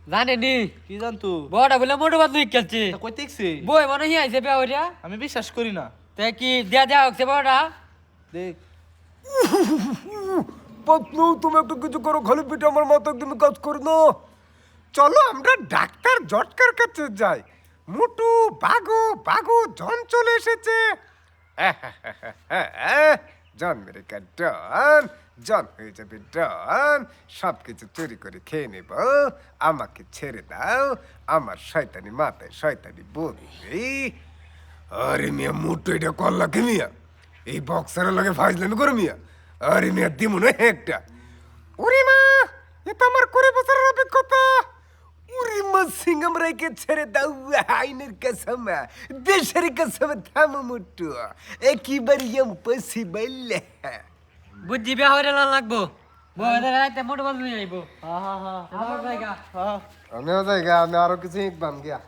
জানেনি কি জানতো বড়টা বলে মোটো বাদ লই খেলছে কই দেখছি বই মনে হি আইছে বিয়া হইরা আমি বিশ্বাস করি না তে কি দিয়া দেয়া হচ্ছে বড়টা দেখ পাতলু তুমি একটু কিছু করো, খালি পিঠে আমার মাথা একদমই কাজ করে না। চলো আমরা ডাক্তার জটকার কাছে যাই। মুটু বাগু বাগু জন চলে এসেছে। জন মেরে ডন, জন হয়ে যাবে ডন, সব কিছু চুরি করে খেয়ে নেব। আমাকে ছেড়ে দাও, আমার শয়তানি মাথায় শয়তানি বলবি। আরে মিয়া মুটু এটা করলা কি মিয়া? এই বক্সারের লাগে ফাইজলামি করে মিয়া। আরে মিয়া দিমু না একটা। ওরে মা, এ তো আমার 20 বছরের অভিজ্ঞতা। ওরে মা, সিঙ্গাম রাইকে ছেড়ে দাও, আইনের কসম, দেশের কসম, থামো মুটু, একেবারে ইম্পসিবল। বুঝছি বিয়া হইরা না লাগবো বই রাইতে মোটো বাদ লই আইবো হা হা হা আমার জায়গা হা আমিও জায়গা, আমি আরো কিছু বাম গিয়া।